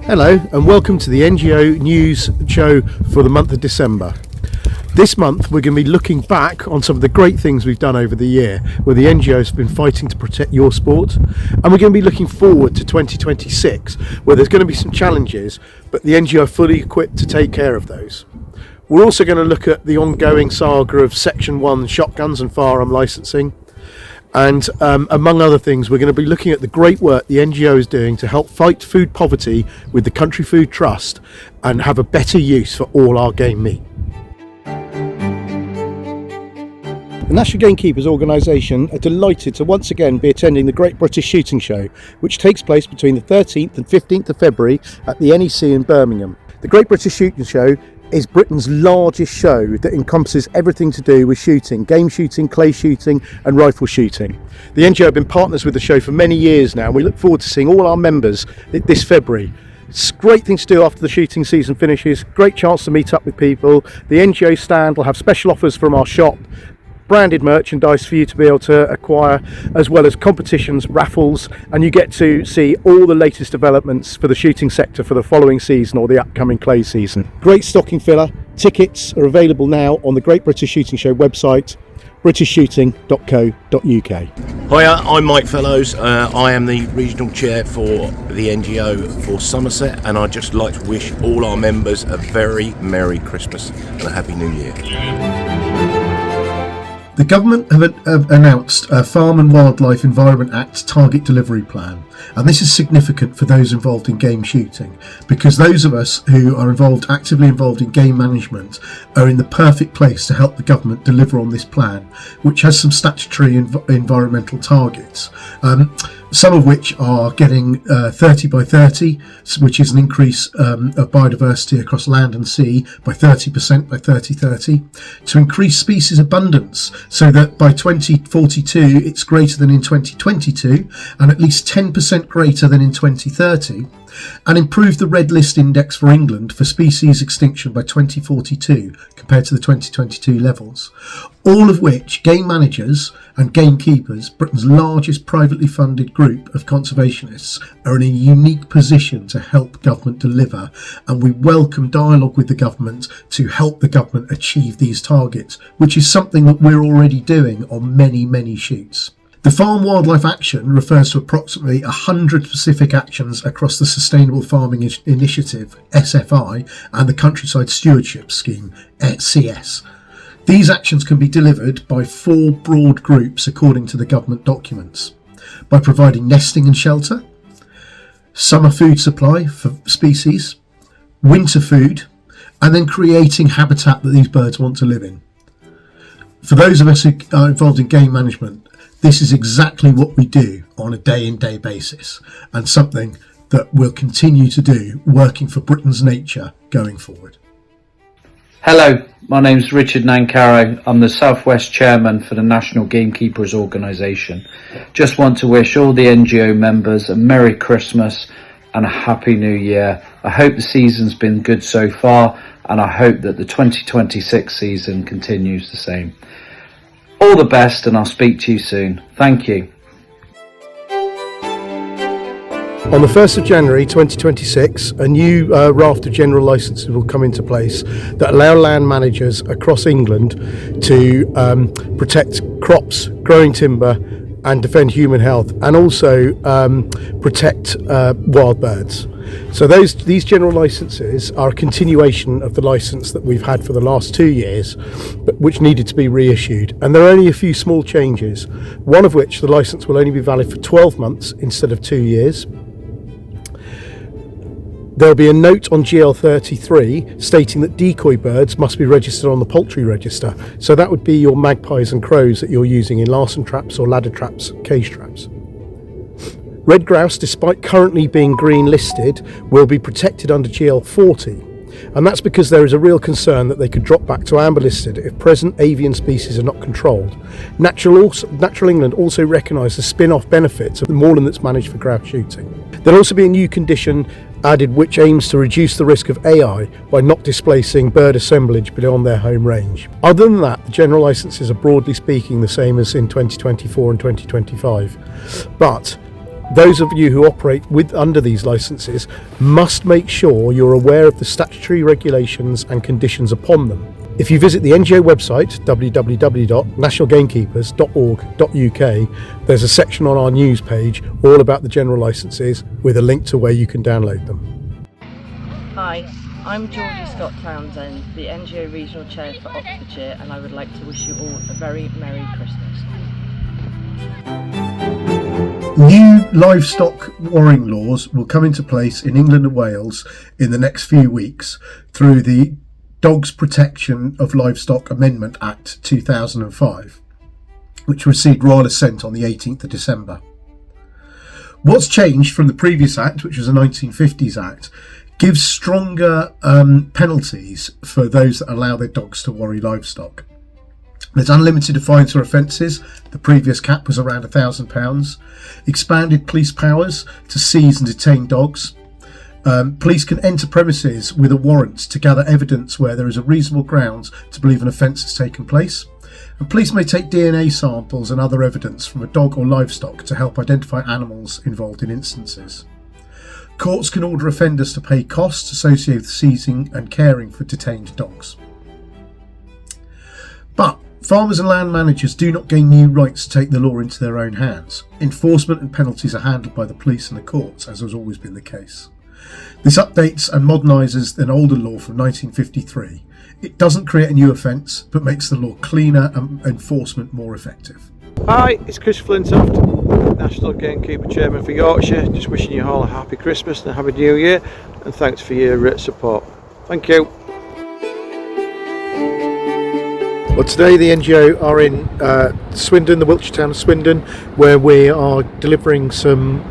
Hello and welcome to the NGO News Show for the month of December. This month we're going to be looking back on some of the great things we've done over the year where the NGOs have been fighting to protect your sport, and we're going to be looking forward to 2026 where there's going to be some challenges but the NGO are fully equipped to take care of those. We're also going to look at the ongoing saga of Section 1 shotguns and firearm licensing. And among other things, we're going to be looking at the great work the NGO is doing to help fight food poverty with the Country Food Trust and have a better use for all our game meat. The National Gamekeepers organisation are delighted to once again be attending the Great British Shooting Show, which takes place between the 13th and 15th of February at the NEC in Birmingham. The Great British Shooting Show is Britain's largest show that encompasses everything to do with shooting, game shooting, clay shooting and rifle shooting. The NGO have been partners with the show for many years now, and we look forward to seeing all our members this February. It's a great thing to do after the shooting season finishes, great chance to meet up with people. The NGO stand will have special offers from our shop, branded merchandise for you to be able to acquire, as well as competitions, raffles, and you get to see all the latest developments for the shooting sector for the following season or the upcoming clay season. Great stocking filler. Tickets are available now on the Great British Shooting Show website, britishshooting.co.uk. Hiya, I'm Mike Fellows. I am the regional chair for the NGO for Somerset, and I'd just like to wish all our members a very Merry Christmas and a Happy New Year. The government have announced a Farm and Wildlife Environment Act target delivery plan, and this is significant for those involved in game shooting because those of us who are actively involved in game management are in the perfect place to help the government deliver on this plan, which has some statutory environmental targets. Some of which are getting 30 by 30, which is an increase of biodiversity across land and sea by 30% by 2030, to increase species abundance so that by 2042 it's greater than in 2022 and at least 10% greater than in 2030, and improve the Red List Index for England for species extinction by 2042 compared to the 2022 levels. All of which game managers and gamekeepers, Britain's largest privately funded group of conservationists, are in a unique position to help government deliver, and we welcome dialogue with the government to help the government achieve these targets, which is something that we're already doing on many shoots. The Farm Wildlife Action refers to approximately 100 specific actions across the Sustainable Farming Initiative, SFI, and the Countryside Stewardship Scheme, CS. These actions can be delivered by 4 broad groups according to the government documents: by providing nesting and shelter, summer food supply for species, winter food, and then creating habitat that these birds want to live in. For those of us who are involved in game management, this is exactly what we do on a day-in-day basis, and something that we'll continue to do working for Britain's nature going forward. Hello, my name's Richard Nancaro. I'm the Southwest Chairman for the National Gamekeepers organisation. Just want to wish all the NGO members a Merry Christmas and a Happy New Year. I hope the season's been good so far, and I hope that the 2026 season continues the same. All the best, and I'll speak to you soon. Thank you. On the 1st of January 2026, a new raft of general licences will come into place that allow land managers across England to protect crops, growing timber and defend human health, and also protect wild birds. So these general licences are a continuation of the licence that we've had for the last 2 years, but which needed to be reissued. And there are only a few small changes, one of which the licence will only be valid for 12 months instead of 2 years. There'll be a note on GL33 stating that decoy birds must be registered on the poultry register. So that would be your magpies and crows that you're using in larson traps or ladder traps, cage traps. Red grouse, despite currently being green listed, will be protected under GL40. And that's because there is a real concern that they could drop back to amber listed if present avian species are not controlled. Natural England also recognise the spin-off benefits of the moorland that's managed for grouse shooting. There'll also be a new condition added which aims to reduce the risk of AI by not displacing bird assemblage beyond their home range. Other than that, the general licences are broadly speaking the same as in 2024 and 2025. But Those of you who operate under these licences must make sure you're aware of the statutory regulations and conditions upon them. If you visit the NGO website, www.nationalgamekeepers.org.uk, there's a section on our news page all about the general licences with a link to where you can download them. Hi, I'm Georgie Scott Townsend, the NGO Regional Chair for Oxfordshire, and I would like to wish you all a very Merry Christmas. New livestock worrying laws will come into place in England and Wales in the next few weeks through the Dogs Protection of Livestock Amendment Act 2005, which received royal assent on the 18th of December. What's changed from the previous act, which was a 1950s act, gives stronger penalties for those that allow their dogs to worry livestock. There's unlimited fines for offences. The previous cap was around £1,000. Expanded police powers to seize and detain dogs. Police can enter premises with a warrant to gather evidence where there is a reasonable grounds to believe an offence has taken place. And police may take DNA samples and other evidence from a dog or livestock to help identify animals involved in instances. Courts can order offenders to pay costs associated with seizing and caring for detained dogs. But farmers and land managers do not gain new rights to take the law into their own hands. Enforcement and penalties are handled by the police and the courts, as has always been the case. This updates and modernises an older law from 1953. It doesn't create a new offence, but makes the law cleaner and enforcement more effective. Hi, it's Chris Flintoft, National Gamekeeper Chairman for Yorkshire. Just wishing you all a happy Christmas and a happy New Year, and thanks for your support. Thank you. Well, today the NGO are in Swindon, the Wiltshire town of Swindon, where we are delivering some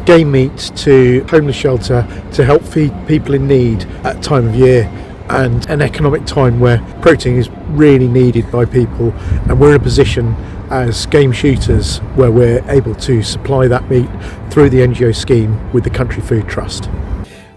game meat to homeless shelter to help feed people in need at a time of year and an economic time where protein is really needed by people, and we're in a position as game shooters where we're able to supply that meat through the NGO scheme with the Country Food Trust.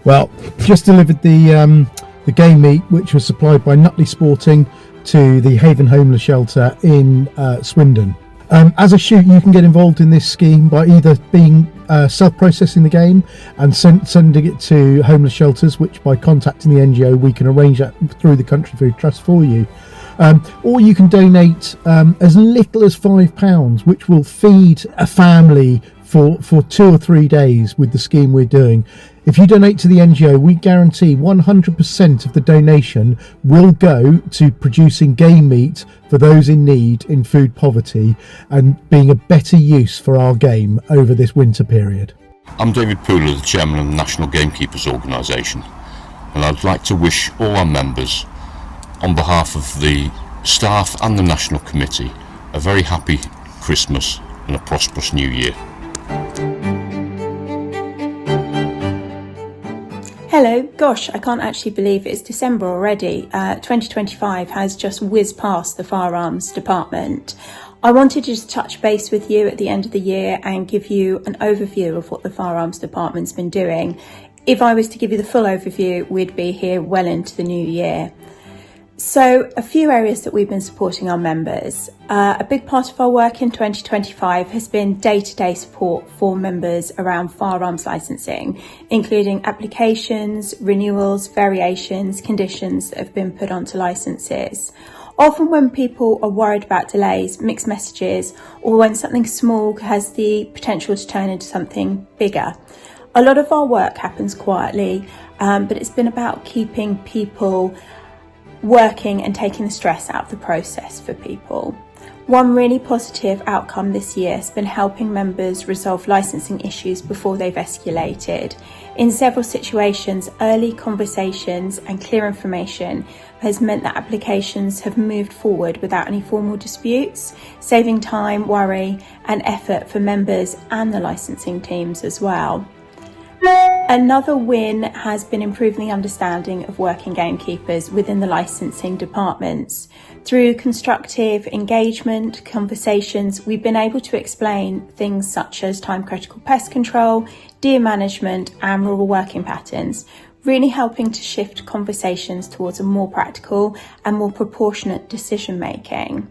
Well, just delivered the game meat, which was supplied by Nutley Sporting to the Haven Homeless Shelter in Swindon. As a shoot, you can get involved in this scheme by either being self-processing the game and sending it to homeless shelters, which by contacting the NGO we can arrange that through the Country Food Trust for you. Or you can donate as little as £5, which will feed a family for 2 or 3 days with the scheme we're doing. If you donate to the NGO, we guarantee 100% of the donation will go to producing game meat for those in need in food poverty and being a better use for our game over this winter period. I'm David Pooler, the Chairman of the National Gamekeepers Organisation, and I'd like to wish all our members, on behalf of the staff and the National Committee, a very happy Christmas and a prosperous New Year. Hello, gosh, I can't actually believe it's December already. 2025 has just whizzed past the Firearms department. I wanted to just touch base with you at the end of the year and give you an overview of what the Firearms department's been doing. If I was to give you the full overview, we'd be here well into the new year. So a few areas that we've been supporting our members. A big part of our work in 2025 has been day-to-day support for members around firearms licensing, including applications, renewals, variations, conditions that have been put onto licenses. Often when people are worried about delays, mixed messages, or when something small has the potential to turn into something bigger. A lot of our work happens quietly, but it's been about keeping people working and taking the stress out of the process for people. One really positive outcome this year has been helping members resolve licensing issues before they've escalated. In several situations, early conversations and clear information has meant that applications have moved forward without any formal disputes, saving time, worry and effort for members and the licensing teams as well. Another win has been improving the understanding of working gamekeepers within the licensing departments. Through constructive engagement, conversations, we've been able to explain things such as time-critical pest control, deer management and rural working patterns, really helping to shift conversations towards a more practical and more proportionate decision-making.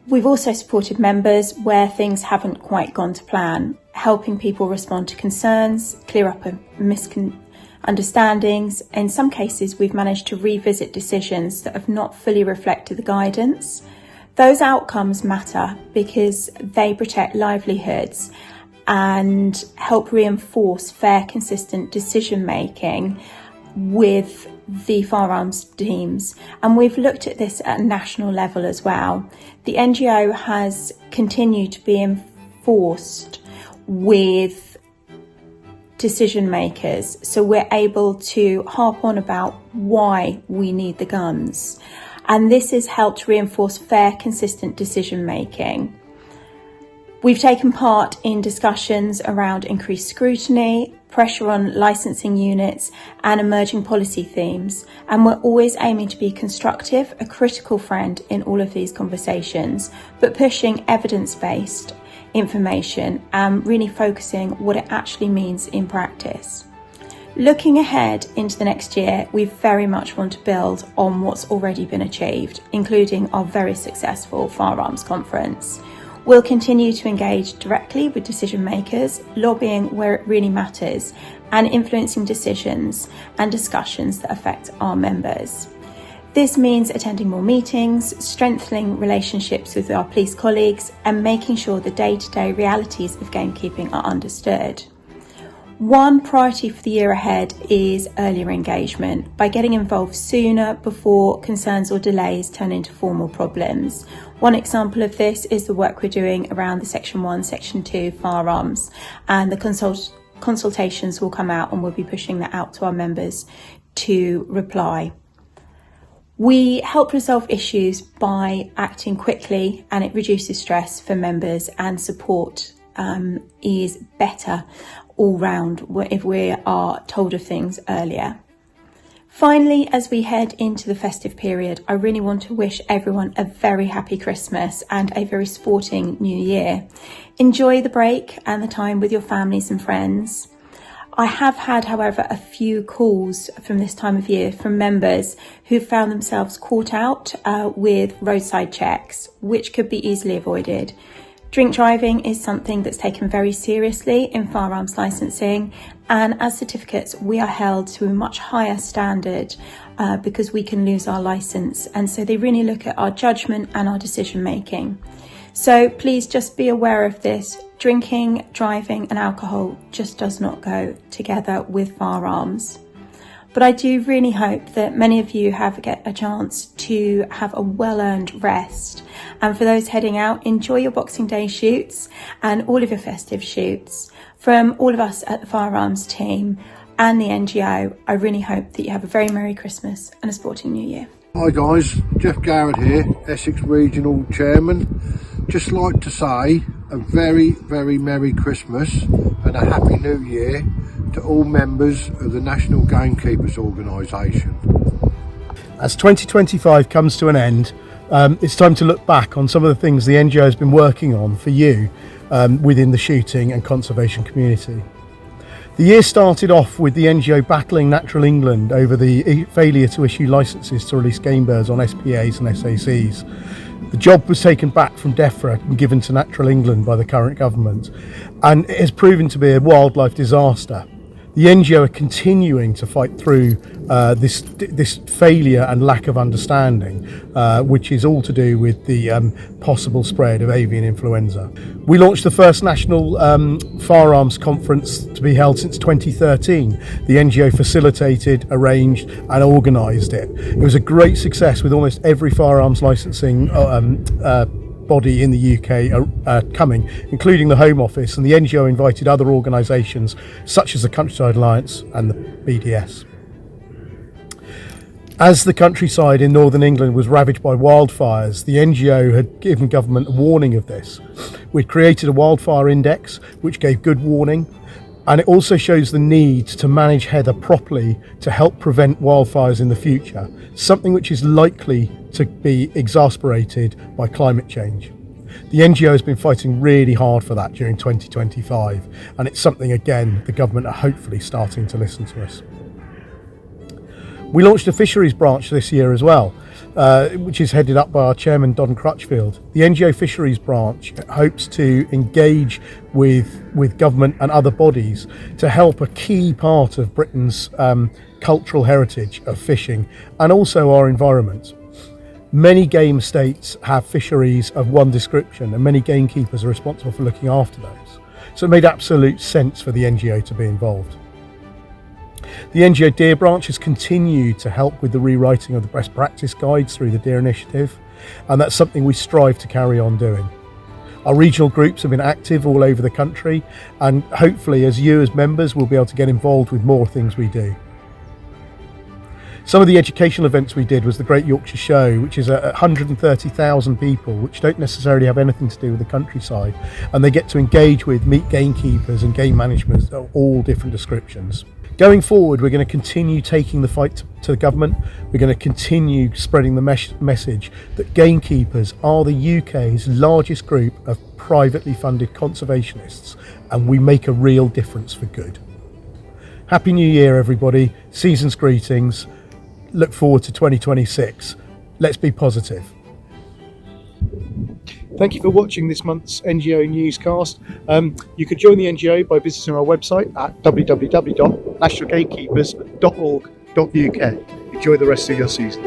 We've also supported members where things haven't quite gone to plan, helping people respond to concerns, clear up misunderstandings. In some cases, we've managed to revisit decisions that have not fully reflected the guidance. Those outcomes matter because they protect livelihoods and help reinforce fair, consistent decision making with the firearms teams. And we've looked at this at a national level as well. The NGO has continued to be enforced with decision makers, so we're able to harp on about why we need the guns. And this has helped reinforce fair, consistent decision making. We've taken part in discussions around increased scrutiny, pressure on licensing units and emerging policy themes, and we're always aiming to be constructive, a critical friend in all of these conversations, but pushing evidence-based information and really focusing what it actually means in practice. Looking ahead into the next year, we very much want to build on what's already been achieved, including our very successful Firearms Conference. We'll continue to engage directly with decision makers, lobbying where it really matters, and influencing decisions and discussions that affect our members. This means attending more meetings, strengthening relationships with our police colleagues, and making sure the day-to-day realities of gamekeeping are understood. One priority for the year ahead is earlier engagement by getting involved sooner before concerns or delays turn into formal problems. One example of this is the work we're doing around the Section 1, Section 2 firearms, and the consultations will come out and we'll be pushing that out to our members to reply. We help resolve issues by acting quickly, and it reduces stress for members, and support is better all round if we are told of things earlier. Finally, as we head into the festive period, I really want to wish everyone a very happy Christmas and a very sporting new year. Enjoy the break and the time with your families and friends. I have had, however, a few calls from this time of year from members who found themselves caught out with roadside checks, which could be easily avoided. Drink driving is something that's taken very seriously in firearms licensing, and as certificates we are held to a much higher standard because we can lose our license, and so they really look at our judgment and our decision making. So please just be aware of this. Drinking, driving and alcohol just does not go together with firearms. But I do really hope that many of you get a chance to have a well-earned rest. And for those heading out, enjoy your Boxing Day shoots and all of your festive shoots. From all of us at the Firearms team and the NGO, I really hope that you have a very Merry Christmas and a sporting New Year. Hi guys, Jeff Garrett here, Essex Regional Chairman. Just like to say a very, very Merry Christmas and a Happy New Year to all members of the National Gamekeepers organisation. As 2025 comes to an end, it's time to look back on some of the things the NGO has been working on for you within the shooting and conservation community. The year started off with the NGO battling Natural England over the failure to issue licences to release game birds on SPAs and SACs. The job was taken back from DEFRA and given to Natural England by the current government, and it has proven to be a wildlife disaster. The NGO are continuing to fight through this failure and lack of understanding, which is all to do with the possible spread of avian influenza. We launched the first national firearms conference to be held since 2013. The NGO facilitated, arranged and organised it. It was a great success, with almost every firearms licensing body in the UK coming, including the Home Office, and the NGO invited other organisations such as the Countryside Alliance and the BDS. As the countryside in northern England was ravaged by wildfires, the NGO had given government a warning of this. We'd created a wildfire index which gave good warning, and it also shows the need to manage heather properly to help prevent wildfires in the future, something which is likely to be exacerbated by climate change. The NGO has been fighting really hard for that during 2025, and it's something, again, the government are hopefully starting to listen to us. We launched a fisheries branch this year as well. which is headed up by our chairman Don Crutchfield. The NGO Fisheries branch hopes to engage with government and other bodies to help a key part of Britain's cultural heritage of fishing and also our environment. Many game estates have fisheries of one description, and many gamekeepers are responsible for looking after those. So it made absolute sense for the NGO to be involved. The NGO Deer branch has continued to help with the rewriting of the best practice guides through the Deer Initiative, and that's something we strive to carry on doing. Our regional groups have been active all over the country, and hopefully as you as members will be able to get involved with more things we do. Some of the educational events we did was the Great Yorkshire Show, which is 130,000 people, which don't necessarily have anything to do with the countryside, and they get to engage with, meet gamekeepers and game management of all different descriptions. Going forward, we're going to continue taking the fight to the government. We're going to continue spreading the message that gamekeepers are the UK's largest group of privately funded conservationists, and we make a real difference for good. Happy New Year, everybody. Season's greetings. Look forward to 2026. Let's be positive. Thank you for watching this month's NGO newscast. You could join the NGO by visiting our website at www.nationalgamekeepers.org.uk. Enjoy the rest of your season.